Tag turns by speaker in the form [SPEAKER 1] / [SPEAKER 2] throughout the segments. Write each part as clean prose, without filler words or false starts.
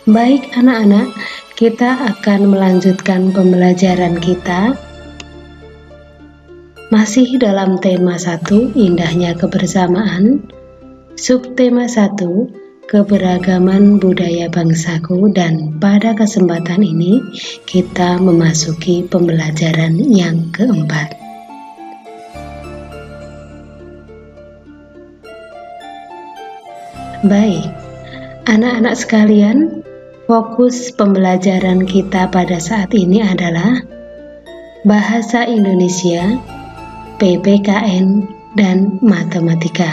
[SPEAKER 1] Baik anak-anak, kita akan melanjutkan pembelajaran kita masih dalam tema 1, indahnya kebersamaan, subtema 1, keberagaman budaya bangsaku, dan pada kesempatan ini kita memasuki pembelajaran yang keempat. Baik, anak-anak sekalian, fokus pembelajaran kita pada saat ini adalah Bahasa Indonesia, PPKN, dan Matematika.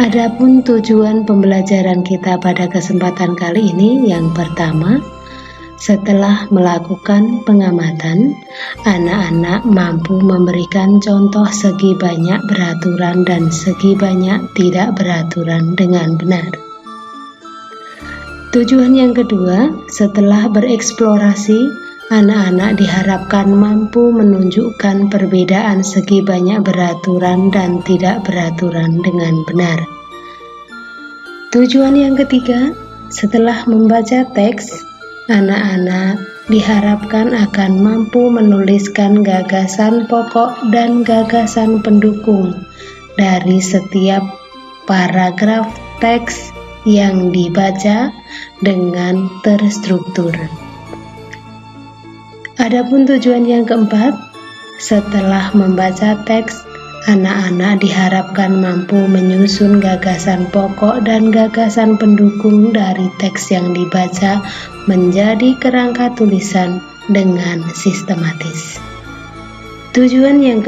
[SPEAKER 1] Adapun tujuan pembelajaran kita pada kesempatan kali ini, yang pertama, setelah melakukan pengamatan, anak-anak mampu memberikan contoh segi banyak beraturan dan segi banyak tidak beraturan dengan benar. Tujuan yang kedua, setelah bereksplorasi, anak-anak diharapkan mampu menunjukkan perbedaan segi banyak beraturan dan tidak beraturan dengan benar. Tujuan yang ketiga, setelah membaca teks, anak-anak diharapkan akan mampu menuliskan gagasan pokok dan gagasan pendukung dari setiap paragraf teks yang dibaca dengan terstruktur. Adapun tujuan yang keempat, setelah membaca teks, anak-anak diharapkan mampu menyusun gagasan pokok dan gagasan pendukung dari teks yang dibaca menjadi kerangka tulisan dengan sistematis. Tujuan yang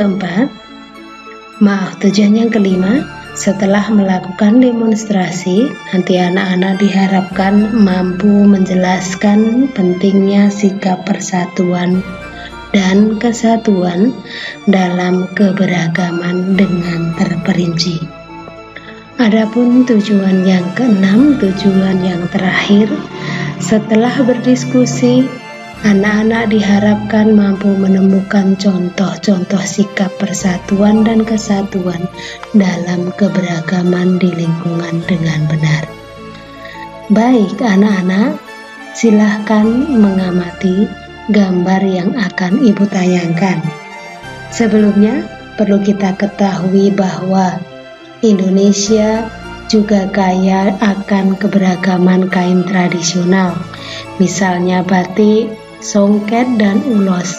[SPEAKER 1] kelima, setelah melakukan demonstrasi, nanti anak-anak diharapkan mampu menjelaskan pentingnya sikap persatuan dan kesatuan dalam keberagaman dengan terperinci. Adapun tujuan yang keenam, tujuan yang terakhir, setelah berdiskusi, anak-anak diharapkan mampu menemukan contoh-contoh sikap persatuan dan kesatuan dalam keberagaman di lingkungan dengan benar. Baik anak-anak, silahkan mengamati gambar yang akan Ibu tayangkan. Sebelumnya, perlu kita ketahui bahwa Indonesia juga kaya akan keberagaman kain tradisional, misalnya batik, songket, dan ulos.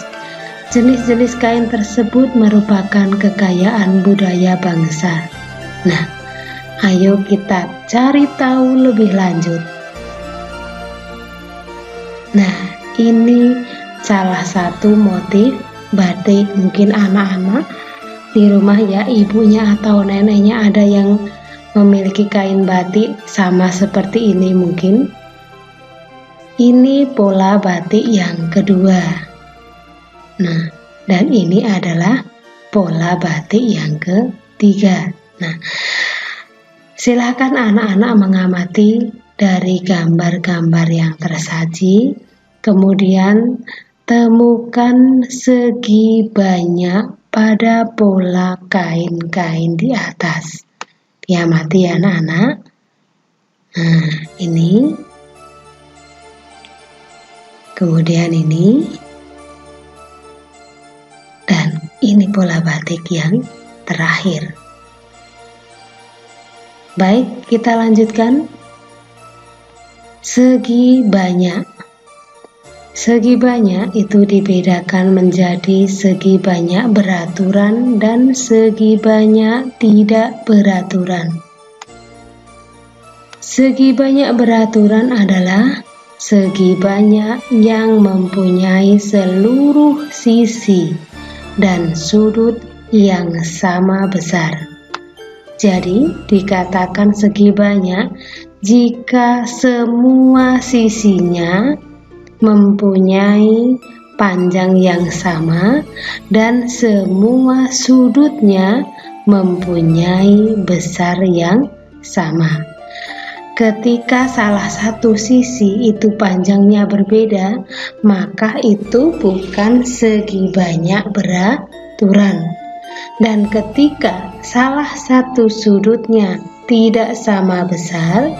[SPEAKER 1] Jenis-jenis kain tersebut merupakan kekayaan budaya bangsa. Nah, ayo kita cari tahu lebih lanjut. Nah, ini salah satu motif batik. Mungkin anak-anak di rumah ya, ibunya atau neneknya ada yang memiliki kain batik sama seperti ini mungkin. Ini pola batik yang kedua. Nah, dan ini adalah pola batik yang ketiga. Nah, silakan anak-anak mengamati dari gambar-gambar yang tersaji, kemudian temukan segi banyak pada pola kain-kain di atas. Diamati ya anak-anak. Nah, ini. Kemudian ini, dan ini pola batik yang terakhir. Baik, kita lanjutkan. Segi banyak. Segi banyak itu dibedakan menjadi segi banyak beraturan dan segi banyak tidak beraturan. Segi banyak beraturan adalah segi banyak yang mempunyai seluruh sisi dan sudut yang sama besar. Jadi, dikatakan segi banyak jika semua sisinya mempunyai panjang yang sama dan semua sudutnya mempunyai besar yang sama. Ketika salah satu sisi itu panjangnya berbeda, maka itu bukan segi banyak beraturan. Dan ketika salah satu sudutnya tidak sama besar,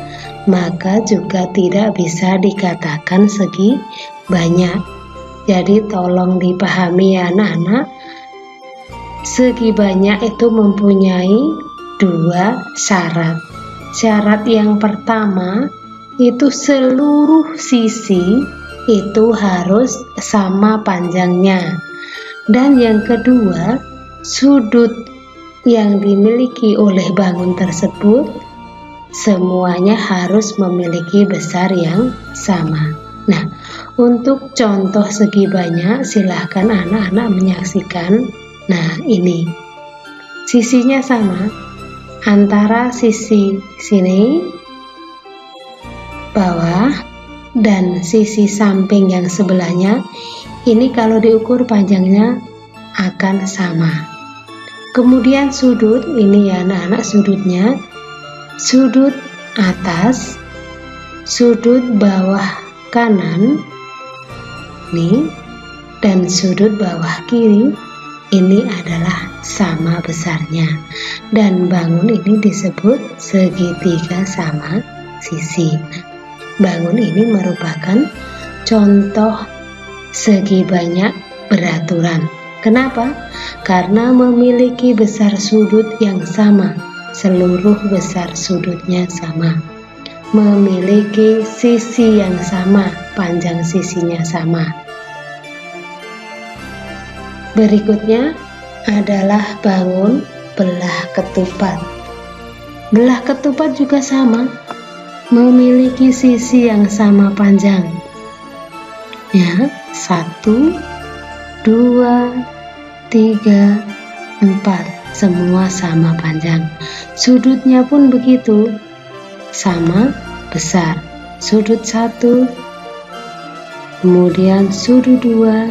[SPEAKER 1] maka juga tidak bisa dikatakan segi banyak. Jadi tolong dipahami ya anak-anak, segi banyak itu mempunyai dua syarat. Syarat yang pertama itu seluruh sisi itu harus sama panjangnya. Dan yang kedua, sudut yang dimiliki oleh bangun tersebut semuanya harus memiliki besar yang sama. Nah, untuk contoh segi banyak silahkan anak-anak menyaksikan. Nah, ini sisinya sama antara sisi sini bawah dan sisi samping yang sebelahnya. Ini kalau diukur panjangnya akan sama. Kemudian sudut, ini ya anak-anak sudutnya, sudut atas, sudut bawah kanan, nih, dan sudut bawah kiri, ini adalah sama besarnya. Dan bangun ini disebut segitiga sama sisi. Bangun ini merupakan contoh segi banyak beraturan. Kenapa? Karena memiliki besar sudut yang sama, seluruh besar sudutnya sama. Memiliki sisi yang sama, panjang sisinya sama. Berikutnya adalah bangun belah ketupat. Belah ketupat juga sama, memiliki sisi yang sama panjang. Ya, 1, 2, 3, 4, semua sama panjang. Sudutnya pun begitu, sama besar. Sudut 1, kemudian sudut 2,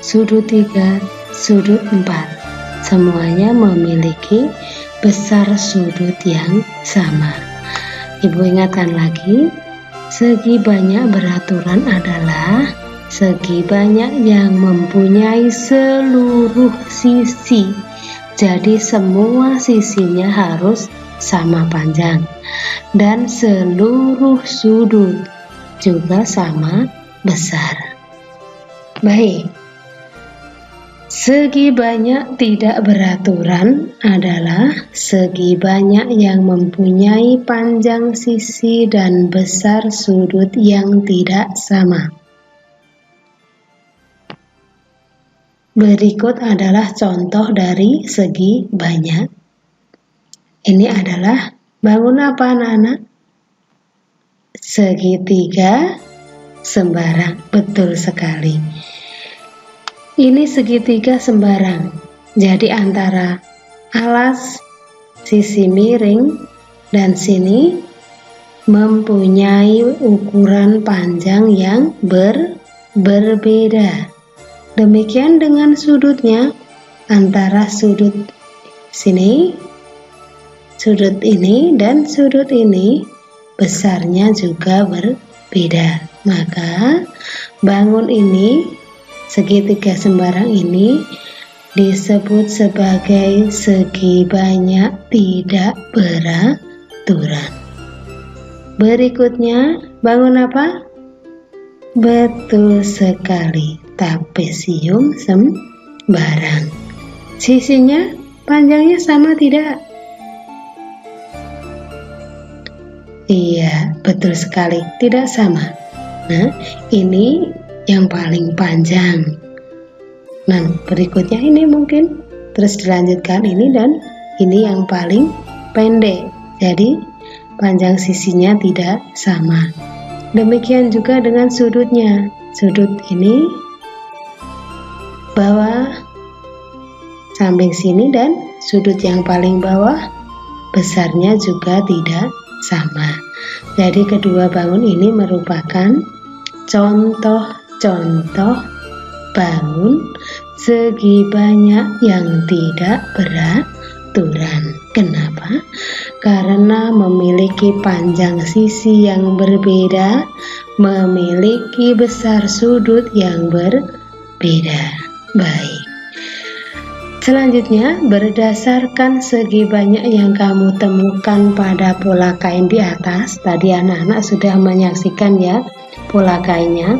[SPEAKER 1] sudut 3, sudut 4. Semuanya memiliki besar sudut yang sama. Ibu ingatkan lagi, segi banyak beraturan adalah segi banyak yang mempunyai seluruh sisi. Jadi semua sisinya harus sama panjang dan seluruh sudut juga sama besar. Baik, segi banyak tidak beraturan adalah segi banyak yang mempunyai panjang sisi dan besar sudut yang tidak sama. Berikut adalah contoh dari segi banyak. Ini adalah bangun apa anak-anak? Segitiga sembarang, betul sekali. Ini segitiga sembarang, jadi antara alas, sisi miring, dan sini mempunyai ukuran panjang yang berbeda. Demikian dengan sudutnya, antara sudut sini, sudut ini, dan sudut ini besarnya juga berbeda. Maka bangun ini, segitiga sembarang ini disebut sebagai segi banyak tidak beraturan. Berikutnya, bangun apa? Betul sekali, trapesium sembarang. Sisinya, panjangnya sama tidak? Iya, betul sekali, tidak sama. Nah, ini yang paling panjang. Nah, berikutnya ini mungkin terus dilanjutkan ini, dan ini yang paling pendek. Jadi, panjang sisinya tidak sama. Demikian juga dengan sudutnya. Sudut ini bawah samping sini, dan sudut yang paling bawah besarnya juga tidak sama. Jadi kedua bangun ini merupakan contoh-contoh bangun segi banyak yang tidak beraturan. Kenapa? Karena memiliki panjang sisi yang berbeda, memiliki besar sudut yang berbeda. Baik, Selanjutnya, berdasarkan segi banyak yang kamu temukan pada pola kain di atas, tadi anak-anak sudah menyaksikan ya pola kainnya.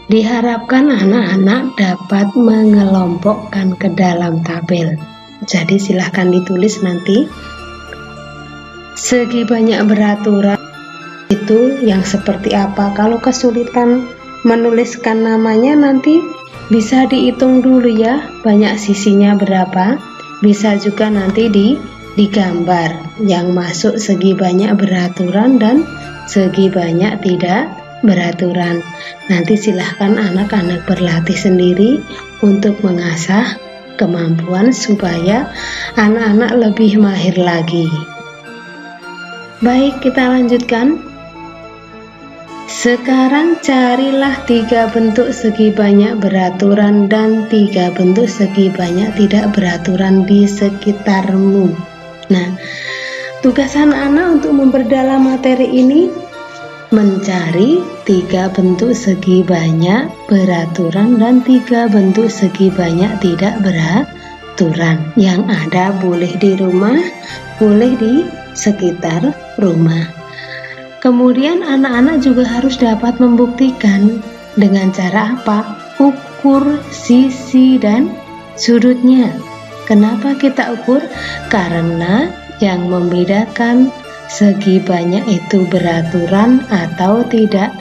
[SPEAKER 1] Diharapkan anak-anak dapat mengelompokkan ke dalam tabel. Jadi silahkan ditulis nanti. Segi banyak beraturan itu yang seperti apa. Kalau kesulitan menuliskan namanya, nanti bisa dihitung dulu ya, banyak sisinya berapa. Bisa juga nanti digambar yang masuk segi banyak beraturan dan segi banyak tidak beraturan. Nanti silahkan anak-anak berlatih sendiri untuk mengasah kemampuan supaya anak-anak lebih mahir lagi. Baik, kita lanjutkan. Sekarang carilah 3 bentuk segi banyak beraturan dan 3 bentuk segi banyak tidak beraturan di sekitarmu. Nah, tugas anak-anak untuk memperdalam materi ini mencari 3 bentuk segi banyak beraturan dan 3 bentuk segi banyak tidak beraturan yang ada, boleh di rumah, boleh di sekitar rumah. Kemudian anak-anak juga harus dapat membuktikan dengan cara apa? Ukur sisi dan sudutnya. Kenapa kita ukur? Karena yang membedakan segi banyak itu beraturan atau tidak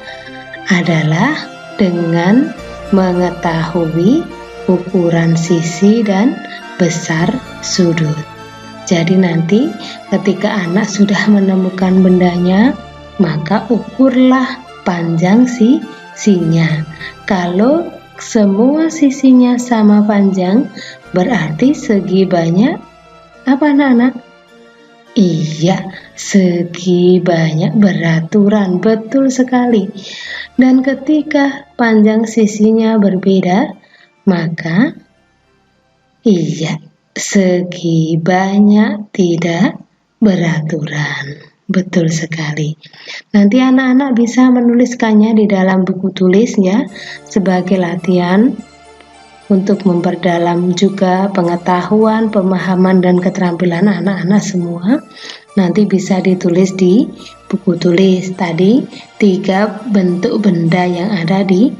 [SPEAKER 1] adalah dengan mengetahui ukuran sisi dan besar sudut. Jadi nanti ketika anak sudah menemukan bendanya, maka ukurlah panjang sisinya. Kalau semua sisinya sama panjang, berarti segi banyak apa anak-anak? Iya, segi banyak beraturan, betul sekali. Dan ketika panjang sisinya berbeda, maka iya, segi banyak tidak beraturan. Betul sekali. Nanti anak-anak bisa menuliskannya di dalam buku tulis ya, sebagai latihan untuk memperdalam juga pengetahuan, pemahaman dan keterampilan anak-anak semua. Nanti bisa ditulis di buku tulis tadi 3 bentuk benda yang ada di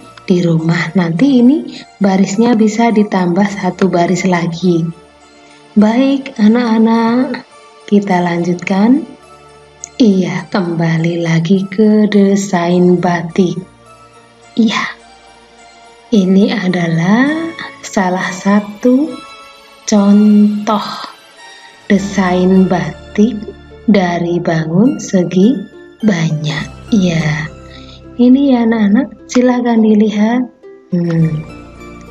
[SPEAKER 1] rumah. Nanti ini barisnya bisa ditambah 1 baris lagi. Baik anak-anak, kita lanjutkan. Iya, kembali lagi ke desain batik. Iya, ini adalah salah satu contoh desain batik dari bangun segi banyak. Iya, ini ya anak-anak, silakan dilihat.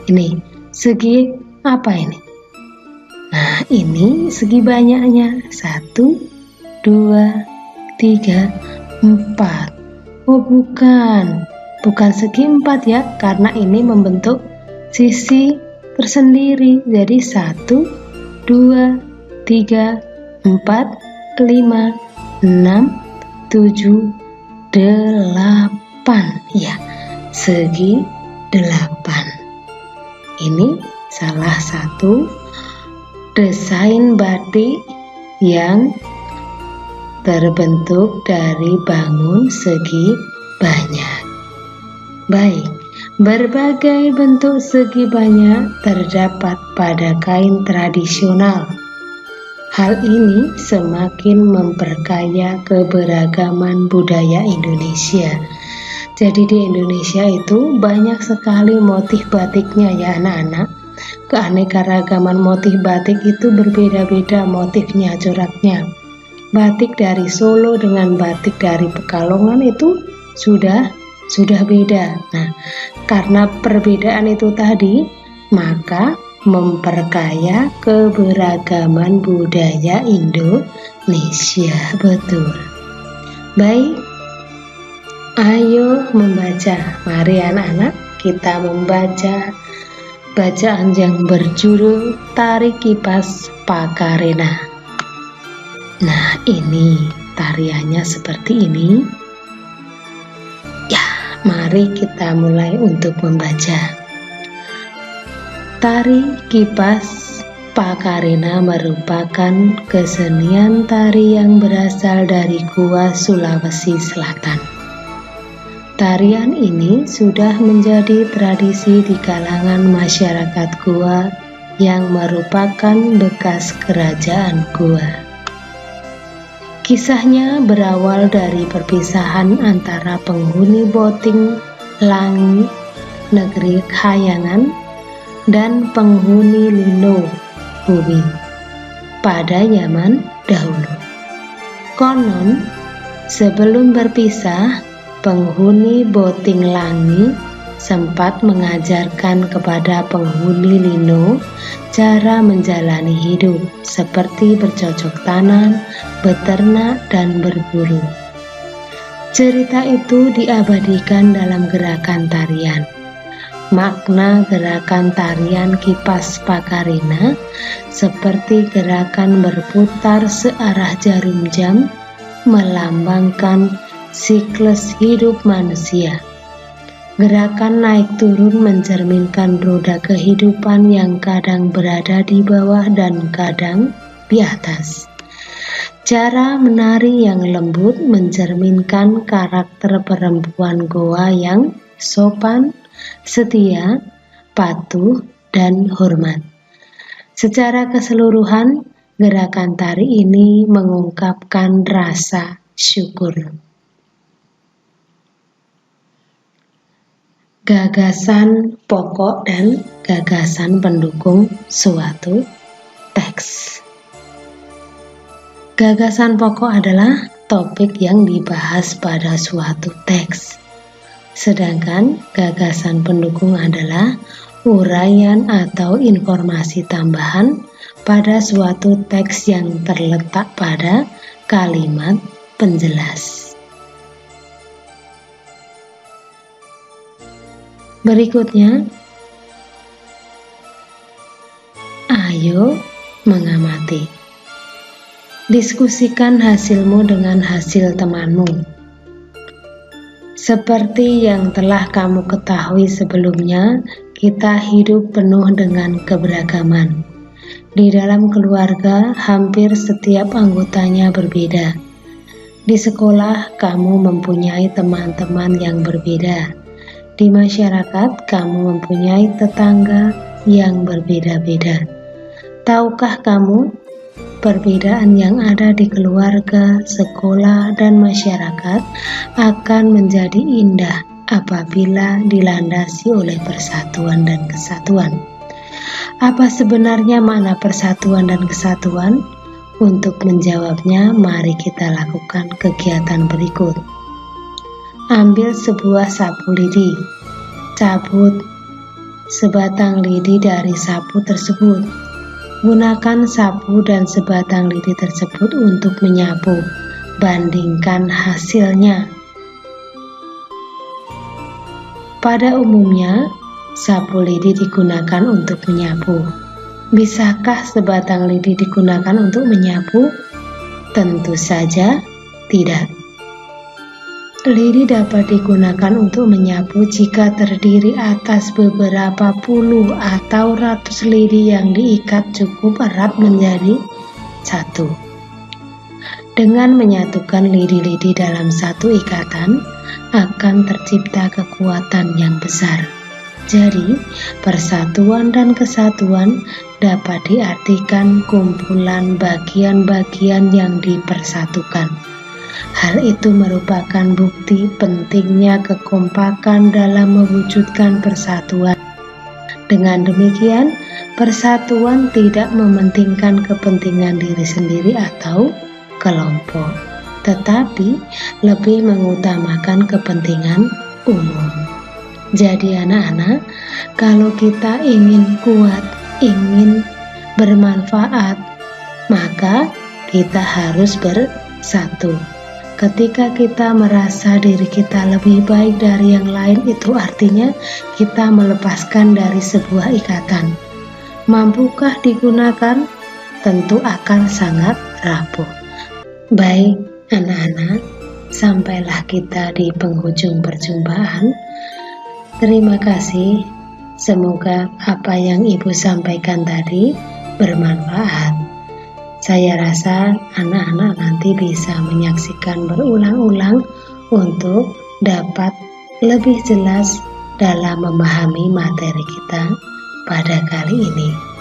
[SPEAKER 1] Ini segi apa ini? Nah, ini segi banyaknya. 1, 2, 3, 4. Oh bukan segi 4 ya, karena ini membentuk sisi tersendiri. Jadi 1, 2, 3, 4, 5, 6, 7, 8. Ya, segi 8. Ini salah satu desain batik yang terbentuk dari bangun segi banyak. Baik, berbagai bentuk segi banyak terdapat pada kain tradisional. Hal ini semakin memperkaya keberagaman budaya Indonesia. Jadi di Indonesia itu banyak sekali motif batiknya ya anak-anak. Keanekaragaman motif batik itu berbeda-beda motifnya, coraknya. Batik dari Solo dengan batik dari Pekalongan itu sudah beda. Nah, karena perbedaan itu tadi, maka memperkaya keberagaman budaya Indonesia. Betul. Baik, ayo membaca. Mari anak-anak, kita membaca bacaan yang berjudul Tari Kipas Pakarena. Nah, ini tariannya seperti ini. Ya, mari kita mulai untuk membaca. Tari Kipas Pakarena merupakan kesenian tari yang berasal dari Goa, Sulawesi Selatan. Tarian ini sudah menjadi tradisi di kalangan masyarakat Goa yang merupakan bekas kerajaan Goa. Kisahnya berawal dari perpisahan antara penghuni Boting Langi, negeri Khayangan, dan penghuni Lino, bumi, pada zaman dahulu. Konon, sebelum berpisah, penghuni Boting Langi sempat mengajarkan kepada penghuni Lino cara menjalani hidup seperti bercocok tanam, beternak, dan berburu. Cerita itu diabadikan dalam gerakan tarian. Makna gerakan tarian kipas Pakarena seperti gerakan berputar searah jarum jam, melambangkan siklus hidup manusia. Gerakan naik turun mencerminkan roda kehidupan yang kadang berada di bawah dan kadang di atas. Cara menari yang lembut mencerminkan karakter perempuan Goa yang sopan, setia, patuh, dan hormat. Secara keseluruhan, gerakan tari ini mengungkapkan rasa syukur. Gagasan pokok dan gagasan pendukung suatu teks. Gagasan pokok adalah topik yang dibahas pada suatu teks. Sedangkan gagasan pendukung adalah uraian atau informasi tambahan pada suatu teks yang terletak pada kalimat penjelas. Berikutnya, ayo mengamati. Diskusikan hasilmu dengan hasil temanmu. Seperti yang telah kamu ketahui sebelumnya, kita hidup penuh dengan keberagaman. Di dalam keluarga, hampir setiap anggotanya berbeda. Di sekolah, kamu mempunyai teman-teman yang berbeda. Di masyarakat, kamu mempunyai tetangga yang berbeda-beda. Tahukah kamu, perbedaan yang ada di keluarga, sekolah, dan masyarakat akan menjadi indah apabila dilandasi oleh persatuan dan kesatuan. Apa sebenarnya makna persatuan dan kesatuan? Untuk menjawabnya, mari kita lakukan kegiatan berikut. Ambil sebuah sapu lidi, cabut sebatang lidi dari sapu tersebut. Gunakan sapu dan sebatang lidi tersebut untuk menyapu. Bandingkan hasilnya. Pada umumnya, sapu lidi digunakan untuk menyapu. Bisakah sebatang lidi digunakan untuk menyapu? Tentu saja tidak. Lidi dapat digunakan untuk menyapu jika terdiri atas beberapa puluh atau ratus lidi yang diikat cukup erat menjadi satu. Dengan menyatukan lidi-lidi dalam satu ikatan, akan tercipta kekuatan yang besar. Jadi, persatuan dan kesatuan dapat diartikan kumpulan bagian-bagian yang dipersatukan. Hal itu merupakan bukti pentingnya kekompakan dalam mewujudkan persatuan. Dengan demikian, persatuan tidak mementingkan kepentingan diri sendiri atau kelompok, tetapi lebih mengutamakan kepentingan umum. Jadi anak-anak, kalau kita ingin kuat, ingin bermanfaat, maka kita harus bersatu. Ketika kita merasa diri kita lebih baik dari yang lain, itu artinya kita melepaskan dari sebuah ikatan. Mampukah digunakan? Tentu akan sangat rapuh. Baik anak-anak, sampailah kita di penghujung perjumpaan. Terima kasih. Semoga apa yang Ibu sampaikan tadi bermanfaat. Saya rasa anak-anak nanti bisa menyaksikan berulang-ulang untuk dapat lebih jelas dalam memahami materi kita pada kali ini.